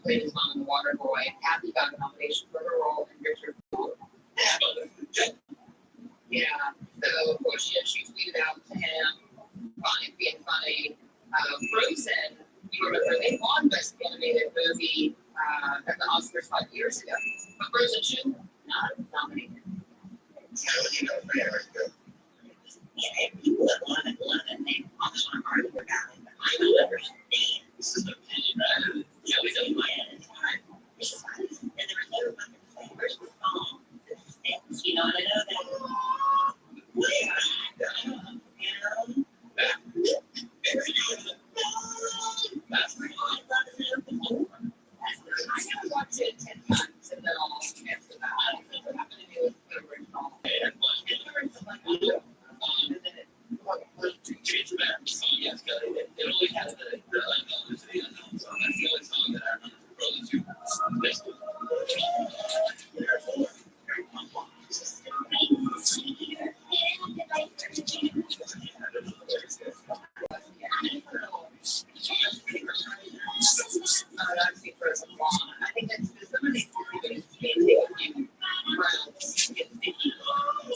played his mom in The Water Boy. Kathy got a nomination for her role in Richard. Yeah. So of course she tweeted out to him, being funny. Frozen, you remember they won Best Animated Movie at the Oscars 5 years ago. But Frozen 2, not nominated. Yeah, people that love it, they always want to argue about it. But I don't understand. This is the opinion, right? Yeah, we don't like it. It's hard. It's hard. And there was no fucking thing. Where's the phone? You know, and I know that. You know? That's where I love it. I never watched it 10 times and then I'll answer that. I don't think what happened to me with the original. Yes, it only had the unknowns and the unknowns. So that's the only song that I remember from Frozen 2.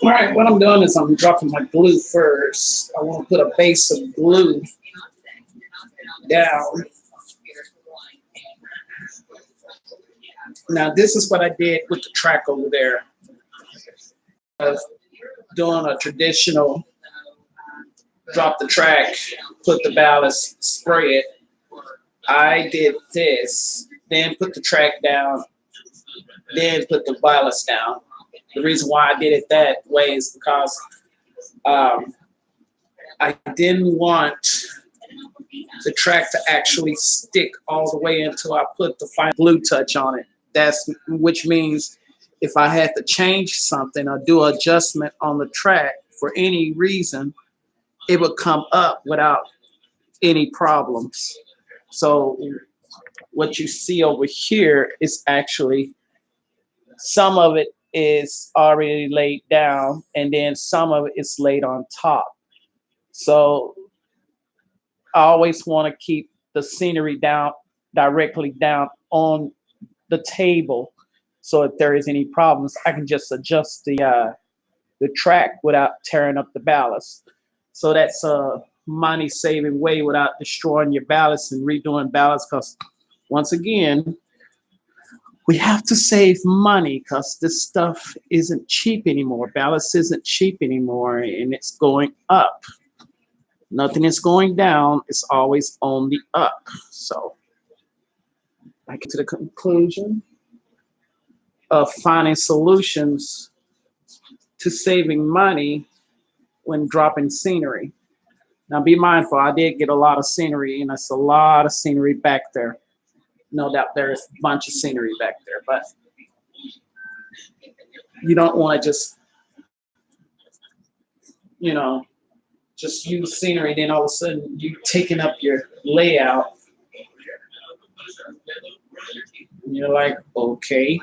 All right, what I'm doing is I'm dropping my glue first. I want to put a base of glue down. Now, this is what I did with the track over there. Doing a traditional drop the track, put the ballast, spray it. I did this, then put the track down, then put the ballast down. The reason why I did it that way is because I didn't want the track to actually stick all the way until I put the final glue touch on it. Which means if I had to change something or do an adjustment on the track for any reason, it would come up without any problems. So what you see over here is actually some of it is already laid down and then some of it is laid on top. So I always want to keep the scenery down directly down on the table. So if there is any problems, I can just adjust the track without tearing up the ballast. So that's a money saving way without destroying your ballast and redoing ballast, because once again, we have to save money because this stuff isn't cheap anymore. Ballast isn't cheap anymore, and it's going up. Nothing is going down. It's always on the up. So I get to the conclusion of finding solutions to saving money when dropping scenery. Now be mindful, I did get a lot of scenery, and that's a lot of scenery back there. No doubt there's a bunch of scenery back there, but you don't want to just, just use scenery, then all of a sudden you taking up your layout. And you're like, okay,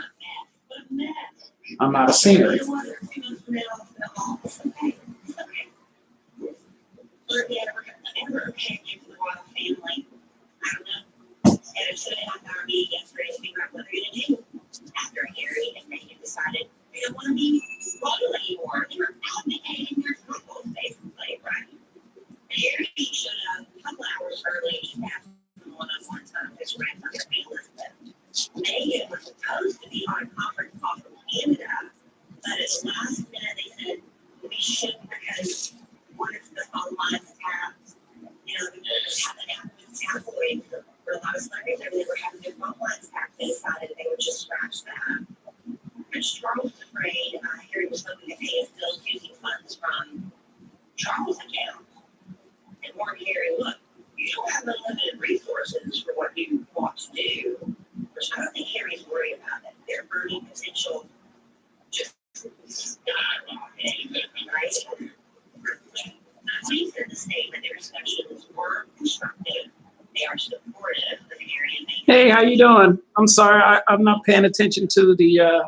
I'm out of scenery. And so they have our meeting yesterday to figure out what they're going to do after Harry and Meghan decided they don't want to be royal anymore. They were abdicating their titles, basically, right? Harry showed up a couple hours early to have one-on-one time with his grandmother, Elizabeth. Meghan was supposed to be on a conference call from Canada, but at last minute they said we shouldn't because one of the phone lines tapped, having happened with tabloids. For a lot of celebrities, they were having their phone lines tapped. They decided they would just scratch that. Prince Charles was afraid Harry was hoping to pay his bills using funds from Charles' account. And warned Harry, look, you don't have unlimited resources for what you want to do. Which I don't think Harry's worried about it. Their earning potential just skyrocketing, right? He said the statement, their discussions were constructive. They are supportive of Harry and Meghan. Hey, how you doing? I'm sorry, I'm not paying attention to the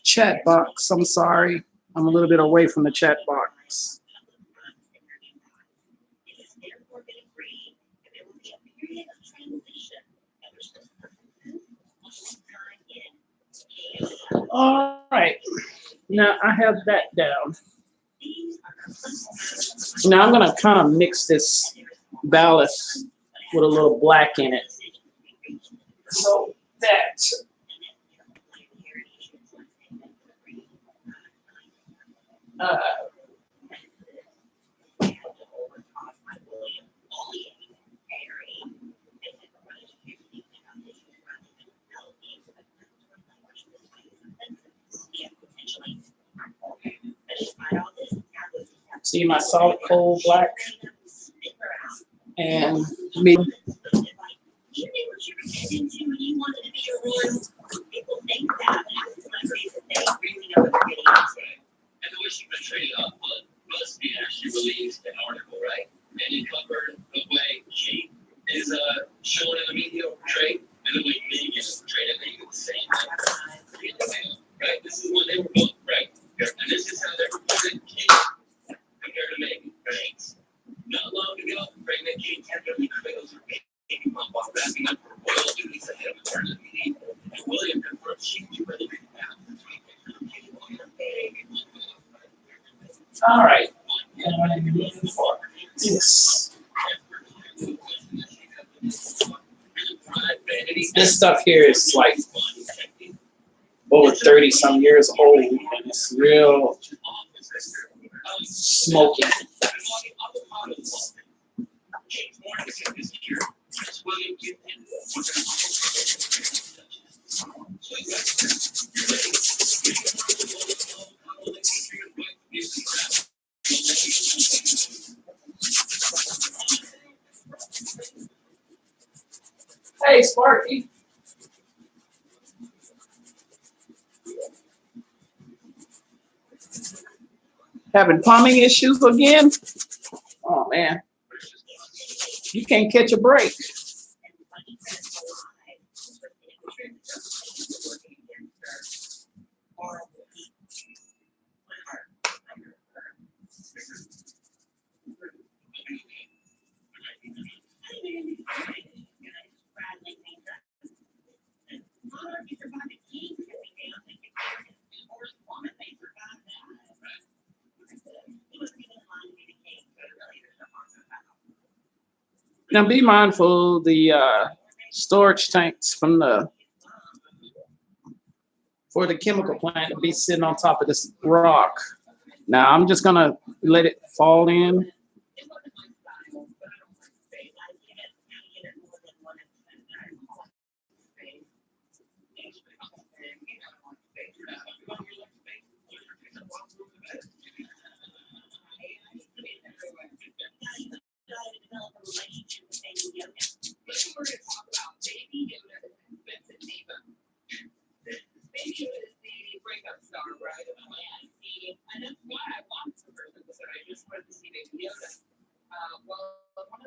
chat box. I'm sorry. I'm a little bit away from the chat box. All right. Now I have that down. Now I'm gonna kind of mix this ballast with a little black in it. So that uh, see my solid coal black and me. You knew what you were getting into when you wanted to be a royal. People think that, but that's one reason they really know what they're getting into. And the way she portrayed BuzzFeed actually released an article, right? And it covered the way she is shown in the media or portrayed, and the way Megan is portrayed. And they do the same thing. Right? This is when they were both, right? And this is how they reported Kate compared to Megan. Right? Not long ago, pregnant Kate tenderly cradles her baby bump while wrapping up her royal duties ahead of maternity leave. And William confirmed she was ready to have the All right. And what I'm looking for this. This stuff here is like over 30 some years old, and it's real smoky. Hey, Sparky. Having plumbing issues again? Oh man, you can't catch a break. Now be mindful the storage tanks from the for the chemical plant to be sitting on top of this rock. Now I'm just gonna let it fall in.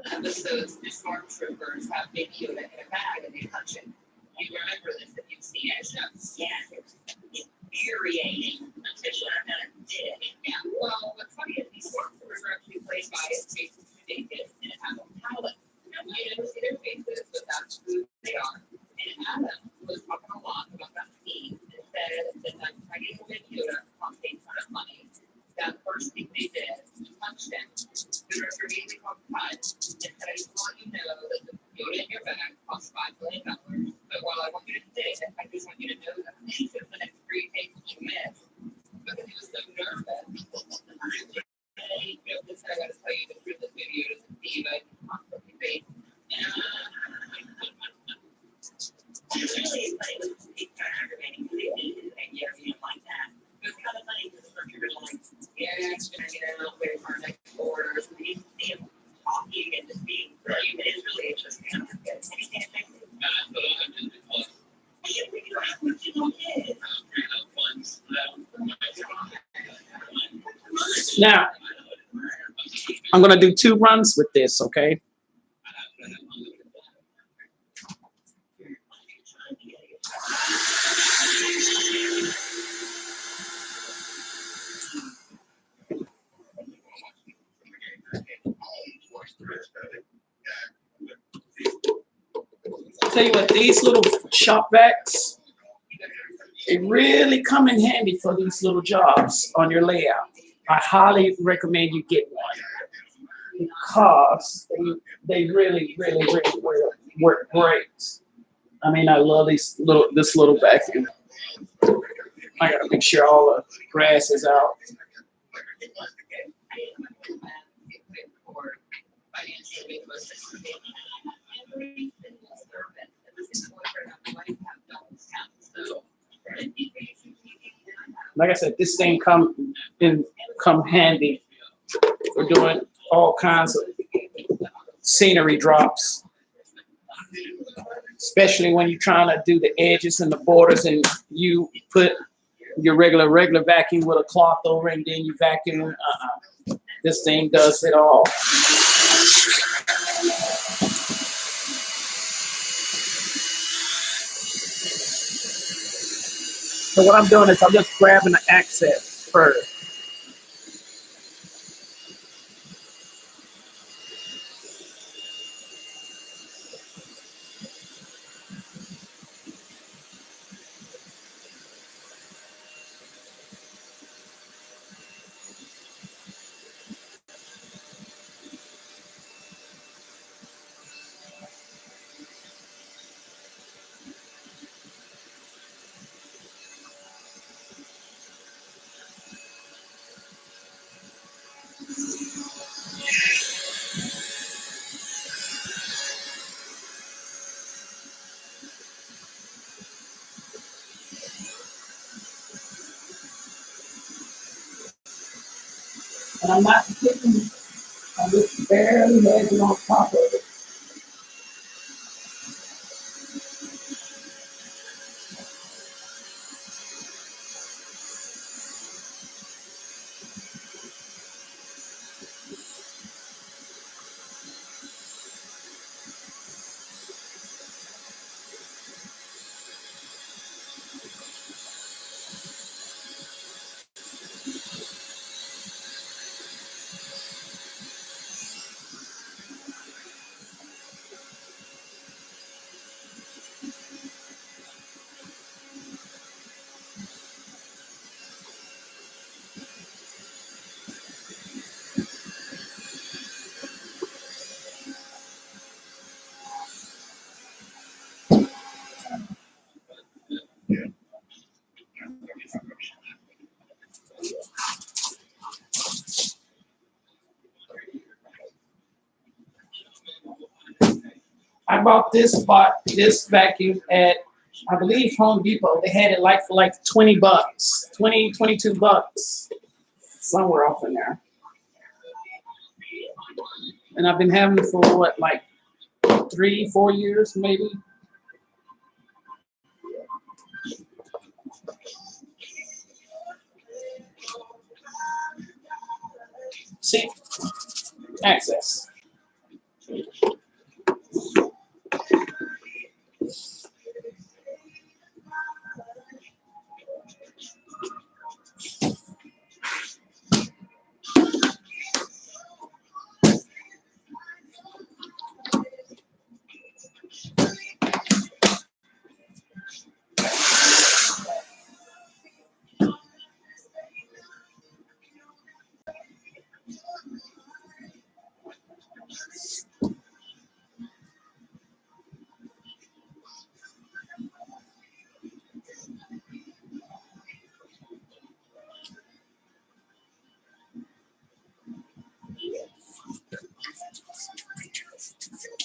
Episodes, the stormtroopers have Baby Yoda in a bag and they touch it. You remember this if you've seen it. Yeah, it's infuriating until I kind of did it. Yeah, well, what's funny is these stormtroopers are actually played by faces who they did, and it has a palette. You never see their faces, but that's who they are. And Adam was talking a lot about that scene and said that that tiny little Baby Yoda cost a ton of money. That first thing they did, we punched him. The director immediately called cut and said, I just want you to know that the Yoda in your bag costs $5 million. But while I want you to say it, I just want you to know that these are the next 3 takes you miss. Because he was so nervous. Hey, this I gotta tell you the truth, this Baby Yoda's a diva. He's constantly fake. Really, but it was kind of aggravating because they did it, and yeah, you don't like that. It was kind of funny because the stormtroopers were like, yeah, it's gonna get a little bit for our next orders. And you see them talking and just being rude. It's really interesting. Anything effective? But I'm just because I can't believe you don't have much little kids. funds Now I'm gonna do 2 runs with this, okay? Tell you what, these little shop vacs, They really come in handy for these little jobs on your layout. I highly recommend you get one because they really, really, really work great. I mean, I love this little vacuum. I gotta make sure all the grass is out. Like I said, this thing come handy for doing all kinds of scenery drops, especially when you're trying to do the edges and the borders, and you put your regular vacuum with a cloth over, and then you vacuum. This thing does it all. So what I'm doing is I'm just grabbing the access first. And I'm not picking, I'm just barely edging on top of it. I bought this vacuum at, I believe, Home Depot. They had it for like $20, 20, $22, somewhere off in there. And I've been having it for what, like 3-4 years, maybe. See, access.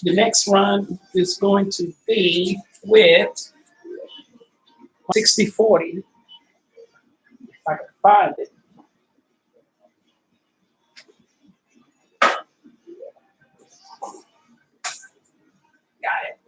The next run is going to be with 60/40. If I can find it. Got it.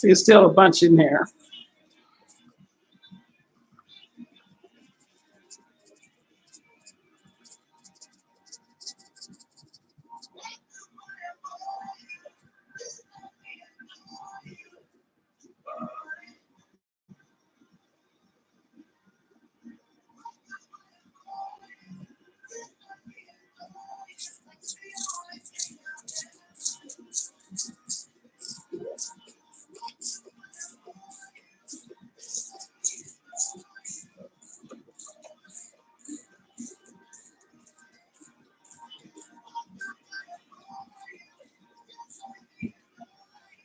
See, there's still a bunch in there.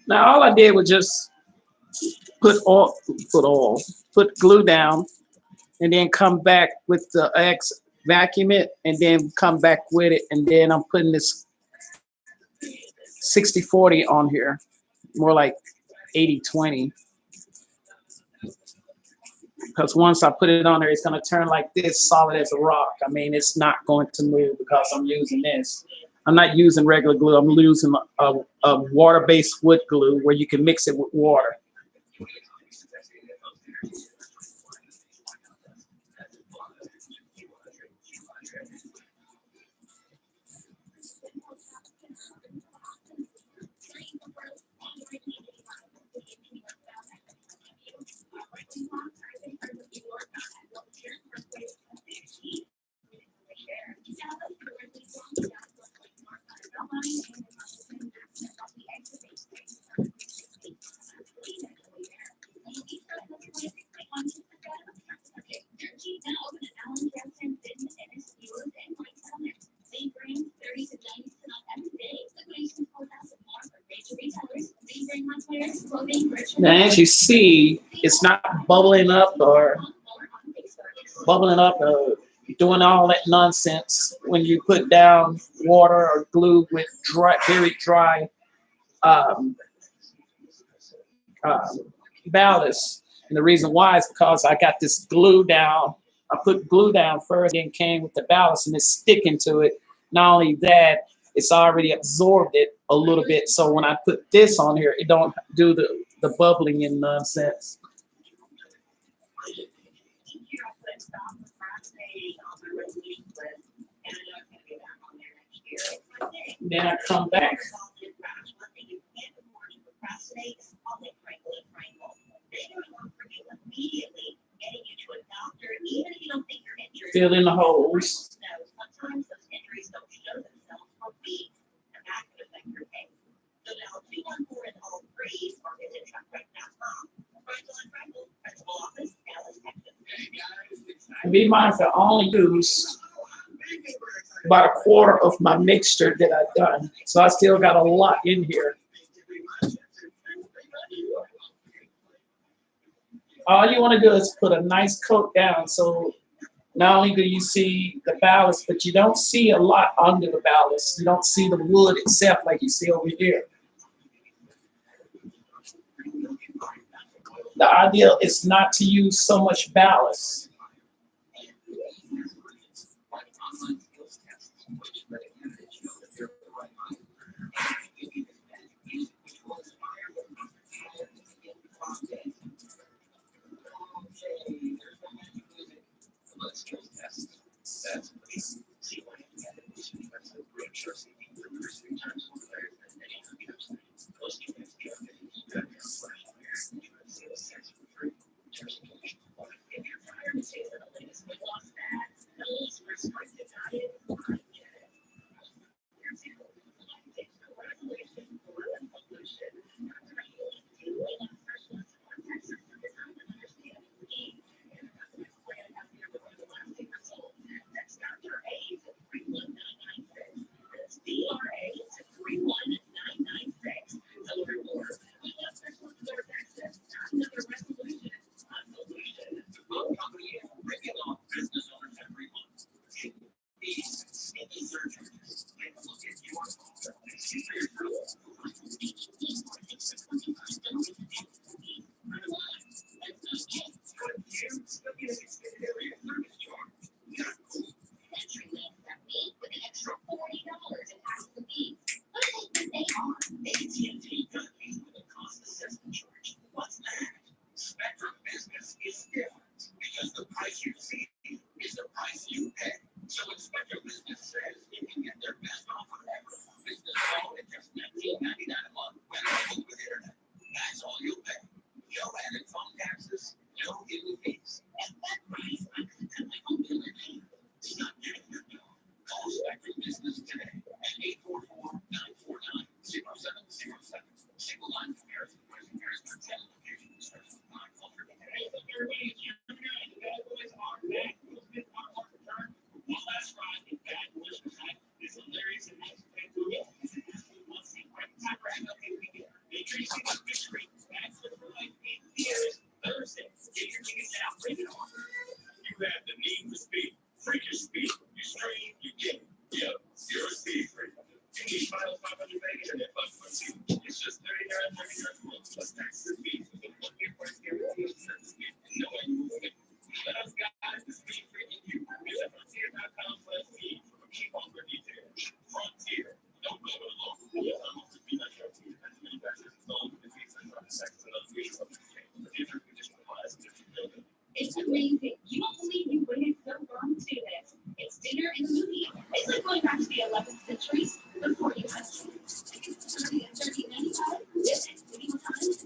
Now all I did was just put glue down, and then come back with the X, vacuum it, and then come back with it, and then I'm putting this 60-40 on here, more like 80-20. Because once I put it on there, it's going to turn like this, solid as a rock. I mean, it's not going to move because I'm using this. I'm not using regular glue. I'm using a water-based wood glue where you can mix it with water. Now, as you see, it's not bubbling up or doing all that nonsense when you put down water or glue with very dry ballast. And the reason why is because I got this glue down. I put glue down first, then came with the ballast, and it's sticking to it. Not only that, it's already absorbed it a little bit. So when I put this on here, it don't do the bubbling and nonsense. Then I come back. Fill in the holes. And be mindful, I only used about a quarter of my mixture that I've done. So I still got a lot in here. All you want to do is put a nice coat down. So not only do you see the ballast, but you don't see a lot under the ballast. You don't see the wood itself like you see over here. The ideal is not to use so much ballast. business today at 844-949-0707. Single line comparison pricing varies by 10 locations. Starts with non-filtered. Hey, everybody, it's your guy. The Bad Boys are back. Will Smith on return. One last ride in Bad Boys for Tech. It's hilarious and nice to play through it. It's an absolute must-see. Right time for MLK weekend. Make sure you see the big screen. Back for life in theaters Thursday. Get your tickets now. Bring it on. You have the need for speed. Freakish speed. You stream, you get. Yeah, you're a speed freak. You need miles 500 meg internet plus speed. It's just $39.99 a month plus tax and fees with a 1-year price guarantee of certain speed and no annual fee. Let us guide the speed freak in you. Visit frontier.com/speed for keep on for details. Frontier. Don't go it alone. Yes, I'm also speed like LT. That's manufacturers installed with the fees and other taxes and other fees of the change. The future condition applies to different buildings. It's amazing. You won't believe you waited so long to do this. It's dinner in the movie. It's like going back to the 11th century before you had tickets. 1395. Visit medieval times.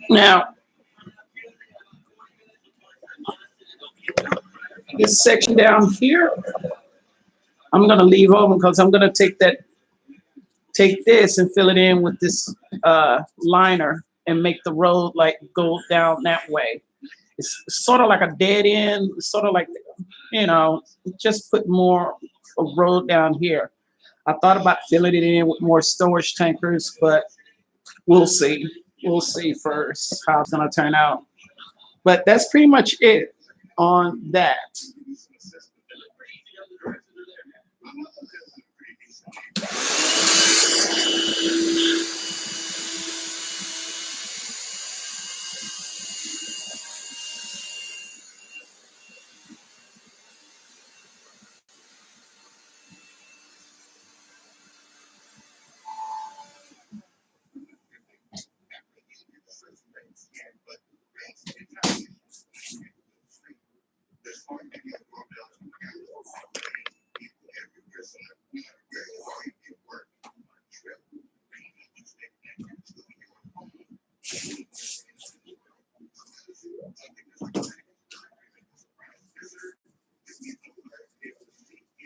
Now, this section down here, I'm going to leave open because I'm going to take this and fill it in with this liner and make the road like go down that way. It's sort of like a dead end, sort of like, just put more a road down here. I thought about filling it in with more storage tankers, but we'll see. We'll see first how it's going to turn out. But that's pretty much it on that.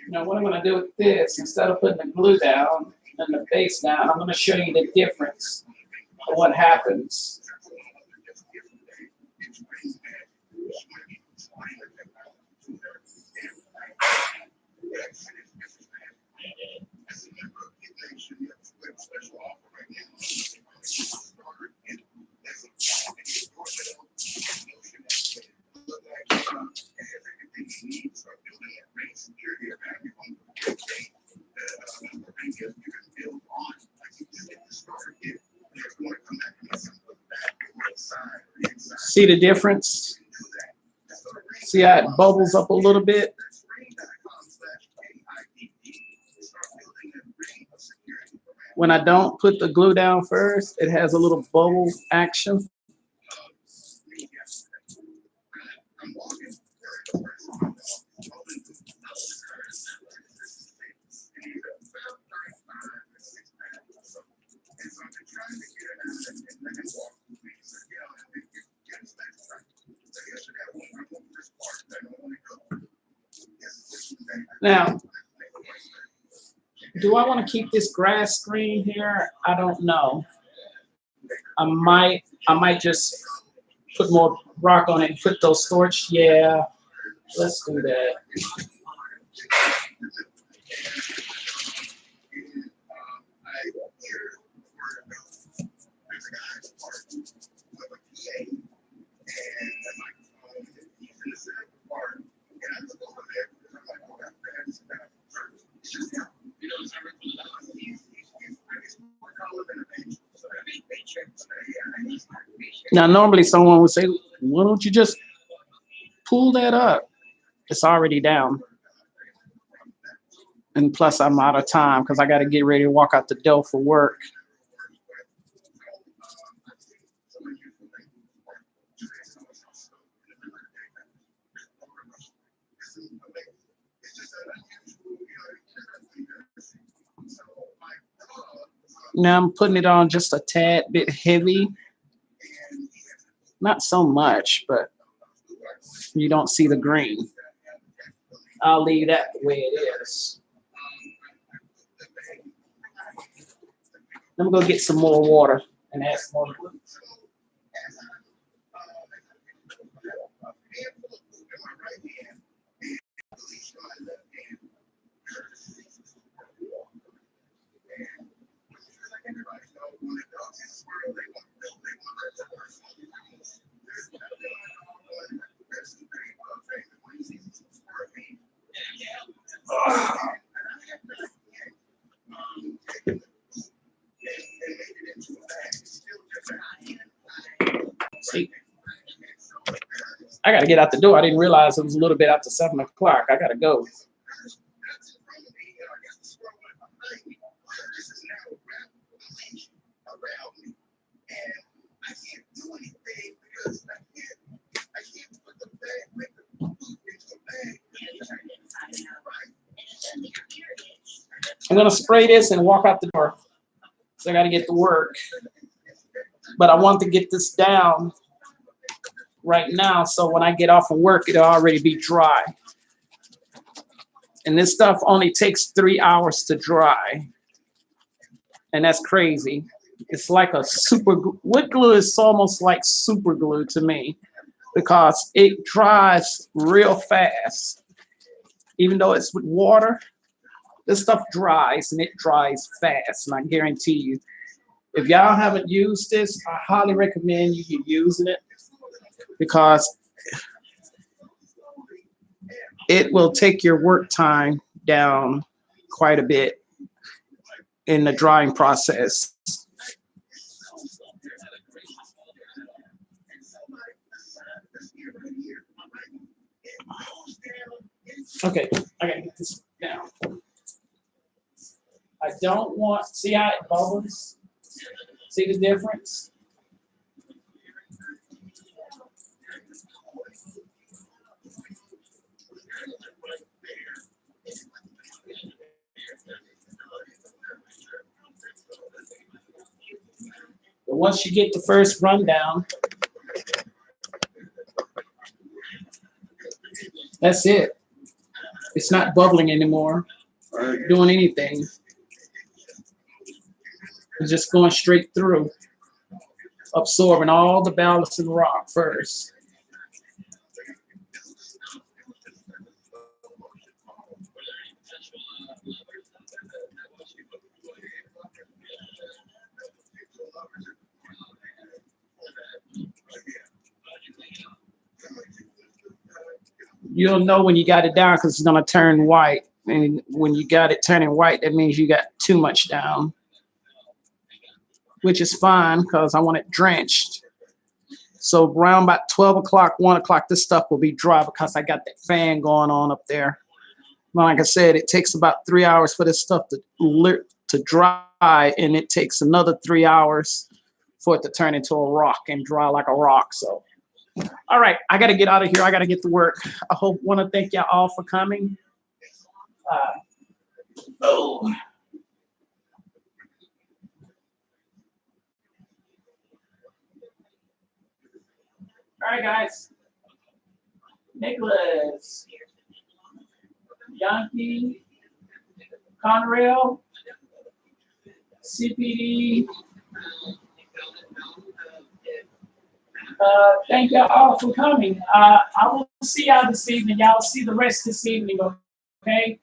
Now, what I'm going to do with this, instead of putting the glue down and the base down, I'm going to show you the difference of what happens. See the difference? See how it bubbles up a little bit? When I don't put the glue down first, it has a little bubble action. Now, do I want to keep this grass screen here? I don't know. I might just put more rock on it and put those storage. Yeah, let's do that. Now, normally someone would say, why don't you just pull that up? It's already down. And plus, I'm out of time because I got to get ready to walk out the door for work. Now I'm putting it on just a tad bit heavy. Not so much, but you don't see the green. I'll leave that the way it is. I'm gonna get some more water and add some more glue. See, I gotta get out the door. I didn't realize it was a little bit after 7 o'clock. I gotta go. I'm gonna spray this and walk out the door. So I gotta get to work. But I want to get this down right now so when I get off of work, it'll already be dry. And this stuff only takes 3 hours to dry. And that's crazy. It's like a super glue. Wood glue is almost like super glue to me because it dries real fast. Even though it's with water, this stuff dries and it dries fast. And I guarantee you, if y'all haven't used this, I highly recommend you using it because it will take your work time down quite a bit in the drying process. Okay, I gotta get this down. I don't want, see how it bubbles? See the difference? But once you get the first rundown, that's it. It's not bubbling anymore or doing anything. It's just going straight through, absorbing all the ballast and rock first. You'll know when you got it down because it's gonna turn white. And when you got it turning white, that means you got too much down, which is fine because I want it drenched. So around about 12 o'clock, 1 o'clock, this stuff will be dry because I got that fan going on up there. Like I said, it takes about 3 hours for this stuff to dry, and it takes another 3 hours for it to turn into a rock and dry like a rock. So, all right, I got to get out of here. I got to get to work. I want to thank y'all all for coming. All right, guys. Nicholas, Yankee, Conrail, CPD. Thank y'all all for coming. I will see y'all this evening. Y'all see the rest this evening, okay?